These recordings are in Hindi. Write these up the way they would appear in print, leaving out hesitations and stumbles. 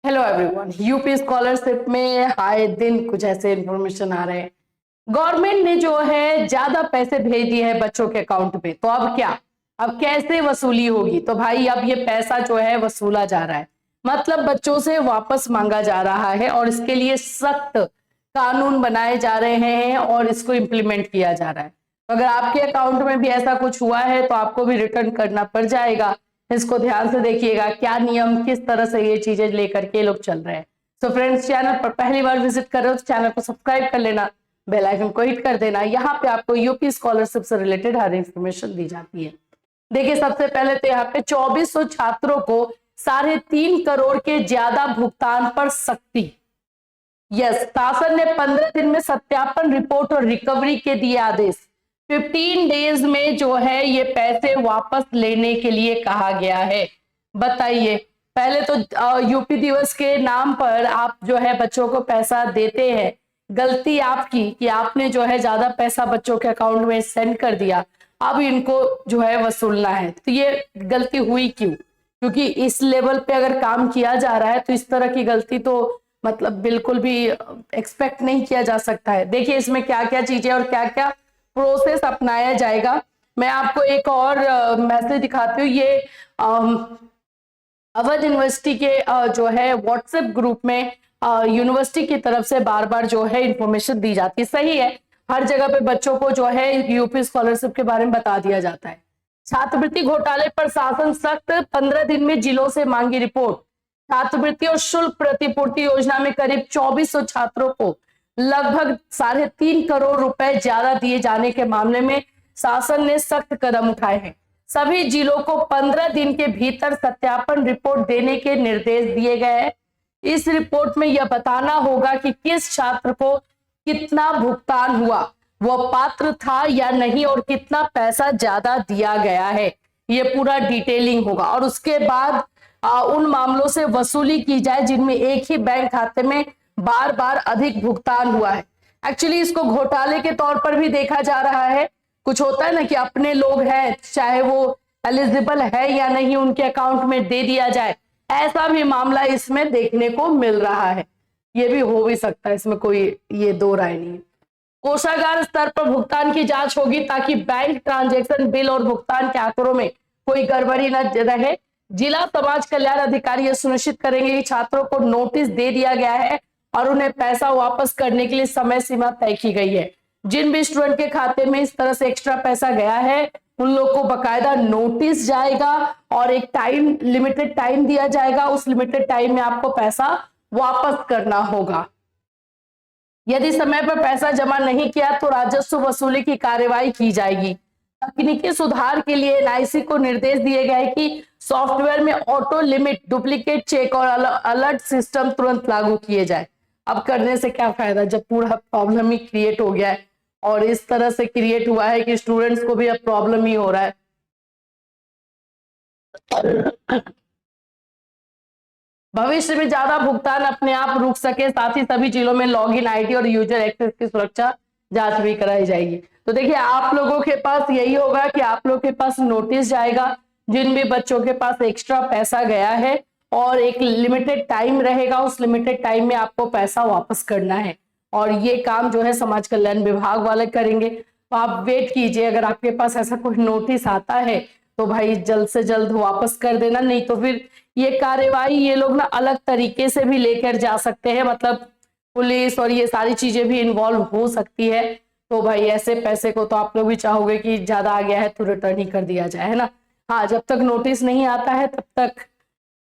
Hello everyone. यूपी स्कॉलरशिप में आए दिन कुछ ऐसे इंफॉर्मेशन आ रहे हैं। गवर्नमेंट ने जो है ज्यादा पैसे भेज दिए हैं बच्चों के अकाउंट में, तो अब क्या, अब कैसे वसूली होगी? तो भाई अब ये पैसा जो है वसूला जा रहा है, मतलब बच्चों से वापस मांगा जा रहा है और इसके लिए सख्त कानून बनाए जा रहे हैं और इसको इम्प्लीमेंट किया जा रहा है। तो अगर आपके अकाउंट में भी ऐसा कुछ हुआ है तो आपको भी रिटर्न करना पड़ जाएगा। इसको ध्यान से देखिएगा, क्या नियम, किस तरह से ये चीजें लेकर के लोग चल रहे हैं। तो फ्रेंड्स, चैनल पर पहली बार विजिट कर रहे हो तो चैनल को सब्सक्राइब कर लेना, बेल आइकन को हिट कर देना। यहाँ पे आपको यूपी स्कॉलरशिप से रिलेटेड हर इंफॉर्मेशन दी जाती है। देखिए, सबसे पहले तो यहाँ पे 2400 छात्रों को 3.5 करोड़ के ज्यादा भुगतान पर सख्ती। यस, शासन ने 15 दिन में सत्यापन रिपोर्ट और रिकवरी के दिए आदेश। 15 डेज में जो है ये पैसे वापस लेने के लिए कहा गया है। बताइए, पहले तो यूपी दिवस के नाम पर आप जो है बच्चों को पैसा देते हैं, गलती आपकी कि आपने जो है ज्यादा पैसा बच्चों के अकाउंट में सेंड कर दिया, अब इनको जो है वसूलना है। तो ये गलती हुई क्यों? क्योंकि इस लेवल पे अगर काम किया जा रहा है तो इस तरह की गलती तो मतलब बिल्कुल भी एक्सपेक्ट नहीं किया जा सकता है। देखिए, इसमें क्या क्या चीजें और क्या क्या प्रोसेस अपनाया जाएगा। मैं आपको एक और मैसेज दिखाती हूँ। ये अवध यूनिवर्सिटी के जो है व्हाट्सएप ग्रुप में यूनिवर्सिटी की तरफ से बार बार जो है इंफॉर्मेशन दी जाती है। सही है, हर जगह पे बच्चों को जो है यूपी स्कॉलरशिप के बारे में बता दिया जाता है। छात्रवृत्ति घोटाले पर शासन सख्त, 15 दिन में जिलों से मांगी रिपोर्ट। छात्रवृत्ति और शुल्क प्रतिपूर्ति योजना में करीब 2400 छात्रों को लगभग 3.5 करोड़ रुपए ज्यादा दिए जाने के मामले में शासन ने सख्त कदम उठाए हैं। सभी जिलों को 15 दिन के भीतर सत्यापन रिपोर्ट देने के निर्देश दिए गए हैं। इस रिपोर्ट में यह बताना होगा कि किस छात्र को कितना भुगतान हुआ, वह पात्र था या नहीं और कितना पैसा ज्यादा दिया गया है, ये पूरा डिटेलिंग होगा। और उसके बाद उन मामलों से वसूली की जाए जिनमें एक ही बैंक खाते में बार बार अधिक भुगतान हुआ है। एक्चुअली इसको घोटाले के तौर पर भी देखा जा रहा है। कुछ होता है ना कि अपने लोग हैं, चाहे वो एलिजिबल है या नहीं, उनके अकाउंट में दे दिया जाए, ऐसा भी मामला इसमें देखने को मिल रहा है। ये भी हो भी सकता है, इसमें कोई ये दो राय नहीं है। कोषागार स्तर पर भुगतान की जांच होगी ताकि बैंक ट्रांजैक्शन, बिल और भुगतान के आंकड़ों में कोई गड़बड़ी न रहे। जिला समाज कल्याण अधिकारी यह सुनिश्चित करेंगे कि छात्रों को नोटिस दे दिया गया है और उन्हें पैसा वापस करने के लिए समय सीमा तय की गई है। जिन भी स्टूडेंट के खाते में इस तरह से एक्स्ट्रा पैसा गया है उन लोग को बकायदा नोटिस जाएगा और एक टाइम, लिमिटेड टाइम दिया जाएगा। उस लिमिटेड टाइम में आपको पैसा वापस करना होगा। यदि समय पर पैसा जमा नहीं किया तो राजस्व वसूली की कार्रवाई की जाएगी। तकनीकी सुधार के लिए एनआईसी को निर्देश दिए गए कि सॉफ्टवेयर में ऑटो लिमिट, डुप्लीकेट चेक और अलर्ट सिस्टम तुरंत लागू किए जाए। अब करने से क्या फायदा जब पूरा प्रॉब्लम ही क्रिएट हो गया है, और इस तरह से क्रिएट हुआ है कि स्टूडेंट्स को भी अब प्रॉब्लम ही हो रहा है। भविष्य में ज्यादा भुगतान अपने आप रुक सके, साथ ही सभी जिलों में लॉगिन आईडी और यूजर एक्सेस की सुरक्षा जांच भी कराई जाएगी। तो देखिए, आप लोगों के पास यही होगा कि आप लोगों के पास नोटिस जाएगा जिन भी बच्चों के पास एक्स्ट्रा पैसा गया है, और एक लिमिटेड टाइम रहेगा, उस लिमिटेड टाइम में आपको पैसा वापस करना है। और ये काम जो है समाज कल्याण विभाग वाले करेंगे। तो आप वेट कीजिए, अगर आपके पास ऐसा कोई नोटिस आता है तो भाई जल्द से जल्द वापस कर देना, नहीं तो फिर ये कार्यवाही ये लोग ना अलग तरीके से भी लेकर जा सकते हैं, मतलब पुलिस और ये सारी चीजें भी इन्वॉल्व हो सकती है। तो भाई ऐसे पैसे को तो आप लोग भी चाहोगे कि ज्यादा आ गया है तो रिटर्न ही कर दिया जाए, है ना। हाँ, जब तक नोटिस नहीं आता है तब तक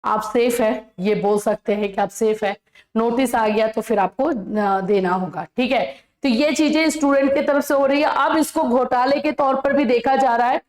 आप सेफ है, ये बोल सकते हैं कि आप सेफ है। नोटिस आ गया तो फिर आपको देना होगा, ठीक है। तो ये चीजें स्टूडेंट की तरफ से हो रही है। अब इसको घोटाले के तौर पर भी देखा जा रहा है,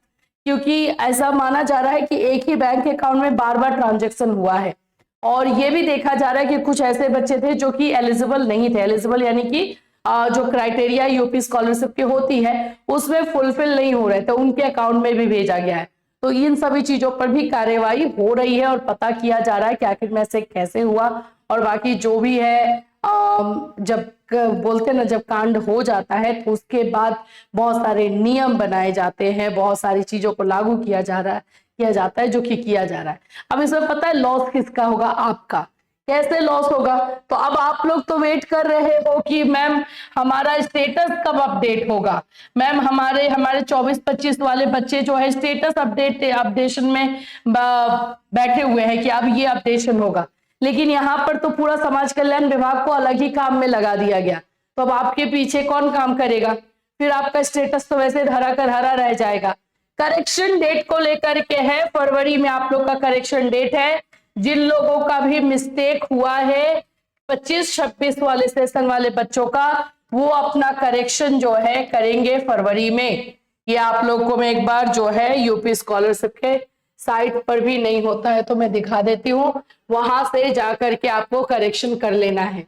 क्योंकि ऐसा माना जा रहा है कि एक ही बैंक अकाउंट में बार बार ट्रांजैक्शन हुआ है। और ये भी देखा जा रहा है कि कुछ ऐसे बच्चे थे जो कि एलिजिबल नहीं थे। एलिजिबल यानी कि जो क्राइटेरिया यूपी स्कॉलरशिप की होती है उसमें फुलफिल नहीं हो रहे, तो उनके अकाउंट में भी भेजा गया है। तो इन सभी चीजों पर भी कार्यवाही हो रही है और पता किया जा रहा है कि आखिर में से कैसे हुआ। और बाकी जो भी है, जब बोलते ना, जब कांड हो जाता है तो उसके बाद बहुत सारे नियम बनाए जाते हैं, बहुत सारी चीजों को लागू किया जाता है जो कि किया जा रहा है। अब इसमें पता है लॉस किसका होगा? आपका। कैसे लॉस होगा? तो अब आप लोग तो वेट कर रहे हो कि मैम हमारा स्टेटस कब अपडेट होगा, मैम हमारे 24-25 वाले बच्चे जो है स्टेटस अपडेशन में बैठे हुए हैं कि अब ये अपडेशन होगा। लेकिन यहाँ पर तो पूरा समाज कल्याण विभाग को अलग ही काम में लगा दिया गया, तो अब आपके पीछे कौन काम करेगा? फिर आपका स्टेटस तो वैसे धरा कर हरा रह जाएगा। करेक्शन डेट को लेकर के है, फरवरी में आप लोग का करेक्शन डेट है। जिन लोगों का भी मिस्टेक हुआ है 25-26 वाले सेशन वाले बच्चों का, वो अपना करेक्शन जो है करेंगे फरवरी में। ये आप लोग को मैं एक बार जो है यूपी स्कॉलरशिप के साइट पर भी नहीं होता है तो मैं दिखा देती हूँ, वहां से जाकर के आपको करेक्शन कर लेना है।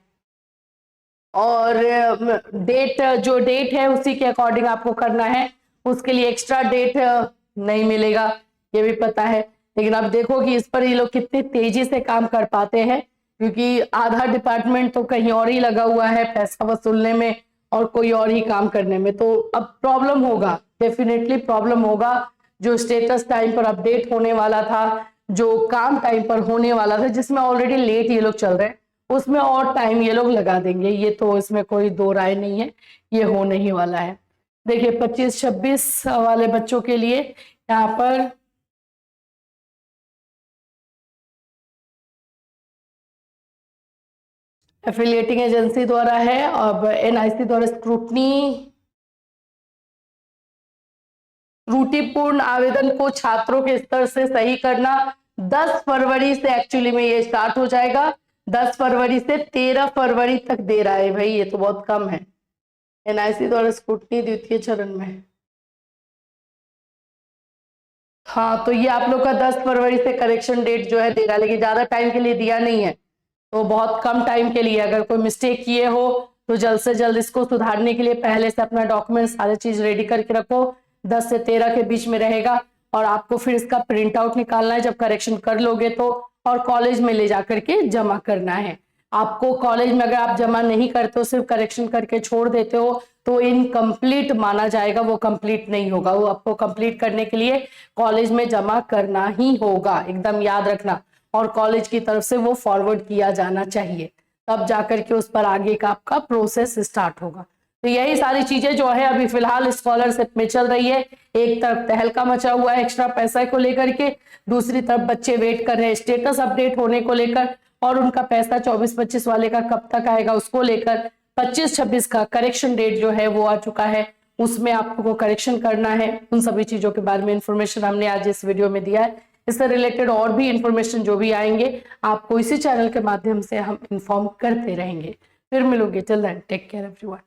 और जो डेट है उसी के अकॉर्डिंग आपको करना है, उसके लिए एक्स्ट्रा डेट नहीं मिलेगा, ये भी पता है। लेकिन अब देखो कि इस पर ये लोग कितनी तेजी से काम कर पाते हैं, क्योंकि आधा डिपार्टमेंट तो कहीं और ही लगा हुआ है पैसा वसूलने में और कोई और ही काम करने में। तो अब प्रॉब्लम होगा, डेफिनेटली प्रॉब्लम होगा। जो स्टेटस टाइम पर अपडेट होने वाला था, जो काम टाइम पर होने वाला था, जिसमें ऑलरेडी लेट ये लोग चल रहे हैं, उसमें और टाइम ये लोग लगा देंगे, ये तो इसमें कोई दो राय नहीं है, ये होने ही वाला है। देखिए 25-26 वाले बच्चों के लिए यहाँ पर एफिलिएटिंग एजेंसी द्वारा है, अब एनआईसी द्वारा त्रुटिपूर्ण आवेदन को छात्रों के स्तर से सही करना 10 फरवरी से एक्चुअली में ये स्टार्ट हो जाएगा। 10 फरवरी से 13 फरवरी तक दे रहा है भाई, ये तो बहुत कम है। एनआईसी द्वारा स्क्रूटनी द्वितीय चरण में, हाँ तो ये आप लोग का 10 फरवरी से करेक्शन डेट जो है दे रहा है, लेकिन ज्यादा टाइम के लिए दिया नहीं है, तो बहुत कम टाइम के लिए। अगर कोई मिस्टेक किए हो तो जल्द से जल्द इसको सुधारने के लिए पहले से अपना डॉक्यूमेंट सारी चीज रेडी करके रखो। 10 से 13 के बीच में रहेगा और आपको फिर इसका प्रिंट आउट निकालना है जब करेक्शन कर लोगे तो, और कॉलेज में ले जाकर के जमा करना है। आपको कॉलेज में अगर आप जमा नहीं करते हो, सिर्फ करेक्शन करके छोड़ देते हो, तो इनकम्प्लीट माना जाएगा, वो कंप्लीट नहीं होगा। वो आपको कंप्लीट करने के लिए कॉलेज में जमा करना ही होगा, एकदम याद रखना। और कॉलेज की तरफ से वो फॉरवर्ड किया जाना चाहिए, तब जाकर के उस पर आगे का आपका प्रोसेस स्टार्ट होगा। तो यही सारी चीजें जो है अभी फिलहाल स्कॉलरशिप में चल रही है। एक तरफ तहलका मचा हुआ है एक्स्ट्रा पैसा को लेकर के, दूसरी तरफ बच्चे वेट कर रहे हैं स्टेटस अपडेट होने को लेकर, और उनका पैसा 24-25 वाले का कब तक आएगा उसको लेकर। 25-26 का करेक्शन डेट जो है वो आ चुका है, उसमें आपको करेक्शन करना है। उन सभी चीजों के बारे में इंफॉर्मेशन हमने आज इस वीडियो में दिया है। इससे रिलेटेड और भी इंफॉर्मेशन जो भी आएंगे आपको इसी चैनल के माध्यम से हम इन्फॉर्म करते रहेंगे। फिर मिलोगे, till then take care everyone.